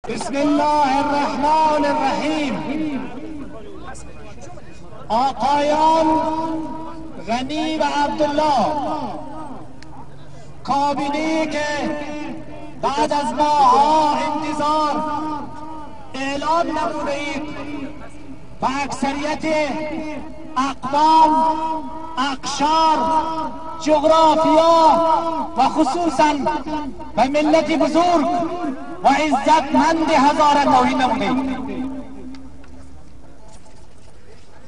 بسم الله الرحمن الرحیم. آقایان غنی و عبدالله، کابینه‌ای که بعد از ماه‌ها انتظار اعلام نموده اید و اکثریت اقوام، اقشار، جغرافیا و خصوصا به ملت بزرگ و عزتمند هزاره توهین نموده اید.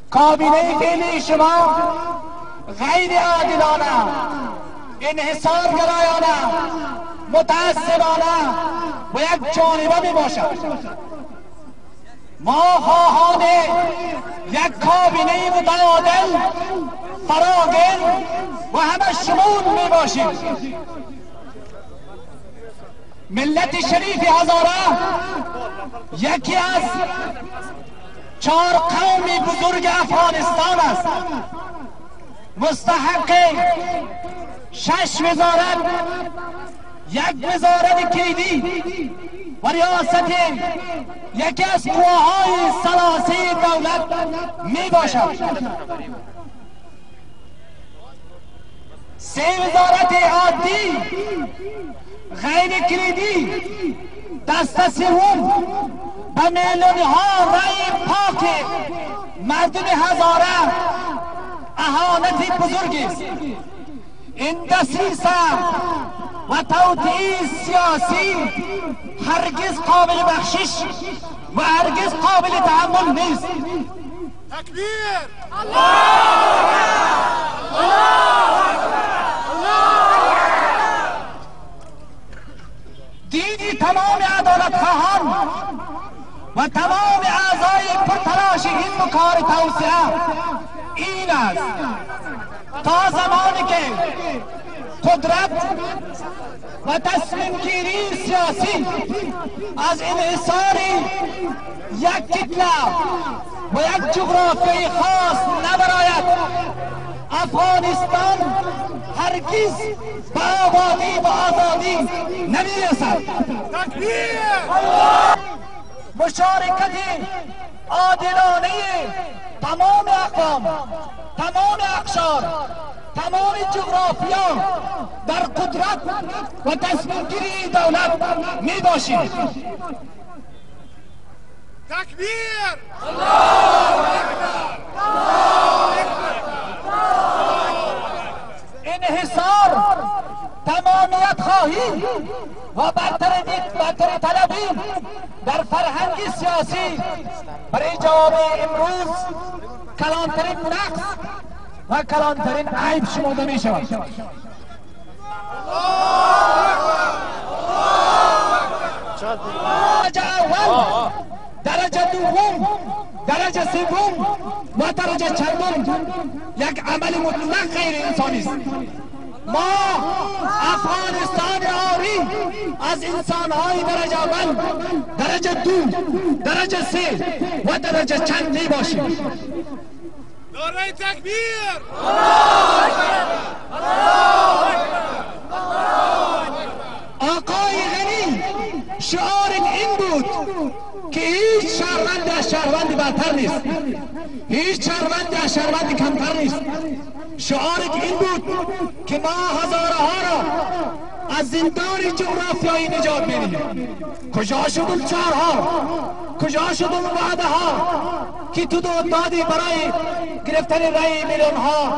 کابینه فعلی شما غیر عادلانه، انحصارگرایانه، متعصبانه و یک جانبه می باشد. ما خواهان یک کابینه متعادل، فراگیر و همه شمول می باشیم. ملت شریف هزاره یکی از 4 قوم بزرگ افغانستان است. مستحق 6 وزارت، 1 وزارت کلیدی و ریاست یکی از قواهای ثلاثه دولت می باشد. 3 وزارت عادی غیر کلیدی دست سوم به میلیون‌ها رای پاک مردم هزاره اهانت بزرگی است. این دسیسه و توطئه سیاسی هرگز قابل بخشش و هرگز قابل تحمل نیست. تکبیر! الله دیدی تمام عدالت خواهان و تمام اعضای پرتلاش این کار توسعه این است تا زمانی که قدرت و تصمیم گیری سیاسی از انحصار یک کتله و یک جغرافیای خاص نبراید، افغانستان هرگز به آبادی و آزادی نمیرسد. تکبیر! مشارکت عادلانه تمام اقوام، تمام اقشار، تمام جغرافیا در قدرت و تصمیم گیری دولت می باشید. تکبیر! الله اکبر! انحصار، تمامیت خواهی و برتری طلبی در فرهنگ سیاسی برای جواب امروز کلانترین نقص و کلانترین عیب شمرده می شود. درجه اول، درجه دوم، درجه سوم و درجه چندم یک عمل مطلق غیر انسانی است. ما افغانستان آری از انسانهای درجه اول، درجه دو، درجه سه و درجه چند می باشیم. نعره تکبیر! آقای غنی شعار این بود که هیچ شهروند از شهروند برتر نیست، هیچ شهروند از شهروند کمتر نیست. شعار این بود که ما هزاره ها را از زندان جغرافیایی نجات بدهیم. کجا شد اون چهارها؟ کجا شد اون وعده ها که تو دادی برای گرفتن رای میلیون ها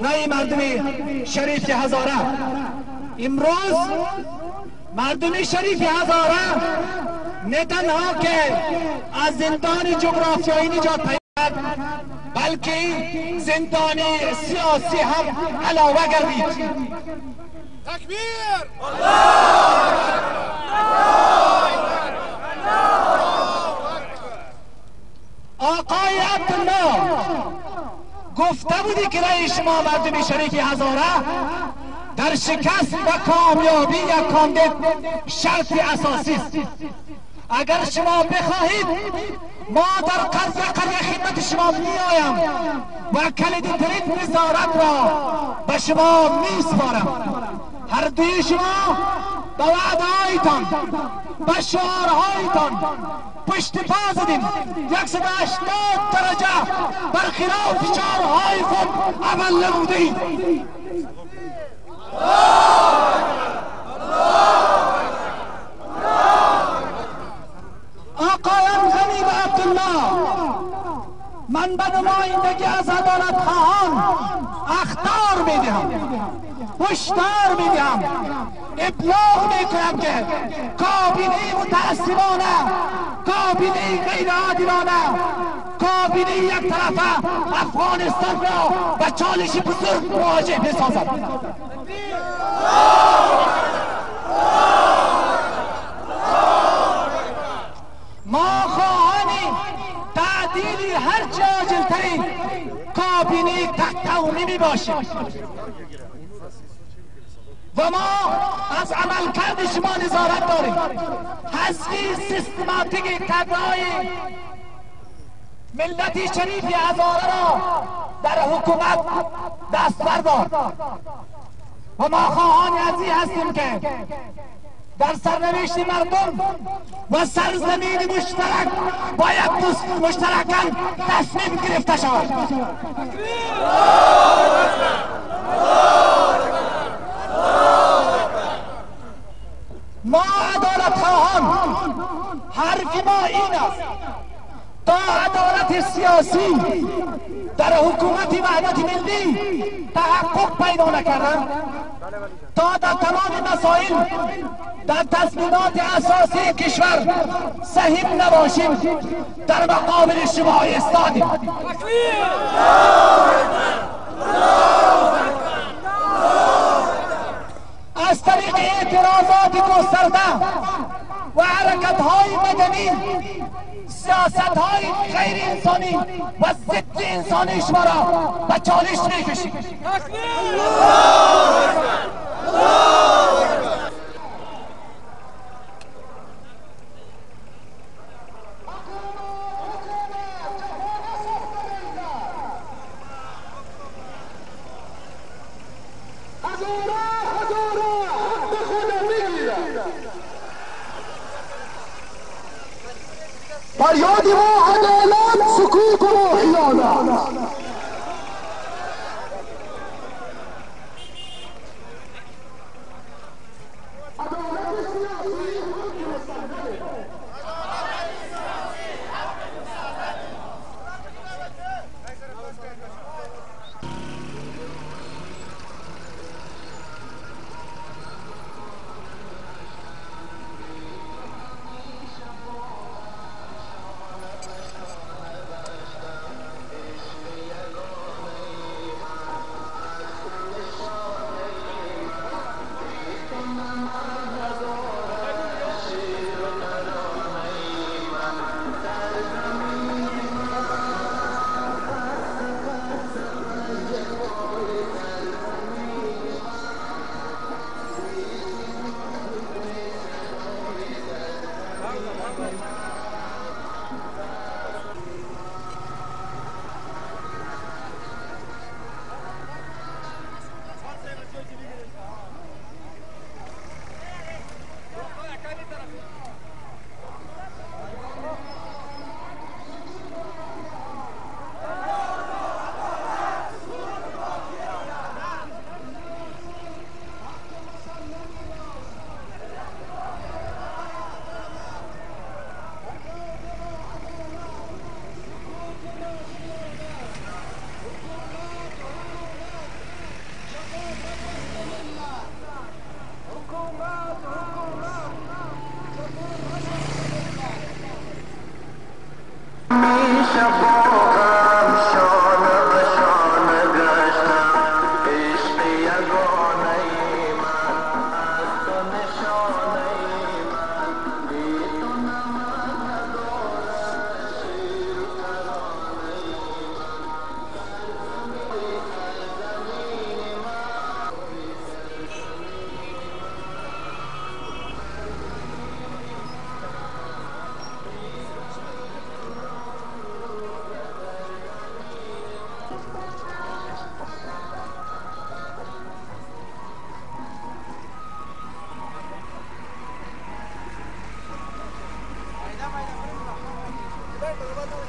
رای مردم شریف هزاره؟ امروز مردم شریف هزاره نه تنها که از زندان جغرافیایی نجات پیدا بلکه زندان سیاسی هم علاوه گردید. تکبیر! آقای عبدالله گفته بودی که رای شما مردم شریف هزاره در شکست و کامیابی یک کاندید شرط اساسی است. اگر شما بخواهید ما در قریه خدمت شما می آیم و کلیدترین وزارت را به شما می سپارم. هر دوی شما با وعده‌هایتان با شعارهایتان پشت پا زدیم 180 درجه برخلاف شعارهای خود عمل نمودید. آقایان غنی و عبدالله، من به نمایندگی از عدالت خواهان اخطار میدهم، هشدار میدهم، ابلاغ میکنم که کابینه متعصبانه، کابینه غیر عادلانه، کابینه یک طرفه افغانستان را به چالش بزرگ مواجه بسازد. ما خواهان تعدیل هر عاجلترین کابینه تحت می باشیم و ما از عملکرد شما نظارت داریم. حذف سیستماتیک کادرهای ملت شریف هزاره را در حکومت دست بردار و ما خواهان از این هستیم که در سرنوشت مردم و سرزمین مشترک باید مشترکاً تصمیم گرفته شود. ما عدالت خواهان حرف ما این است تا عدالت سیاسی در حکومت وحدت ملی تحقق پیدا نکردن، تا در تمام مسائل در تصمیمات اساسی کشور سهیم نباشیم، در مقابل شما ایستادیم. از طریق اعتراضات گسترده و حرکت‌های مدنی سیاست‌های غیر انسانی و ضد انسانی شما را به چالش می‌کشیم. فریاد ما عدالت، سکوت و خیانت. عدالت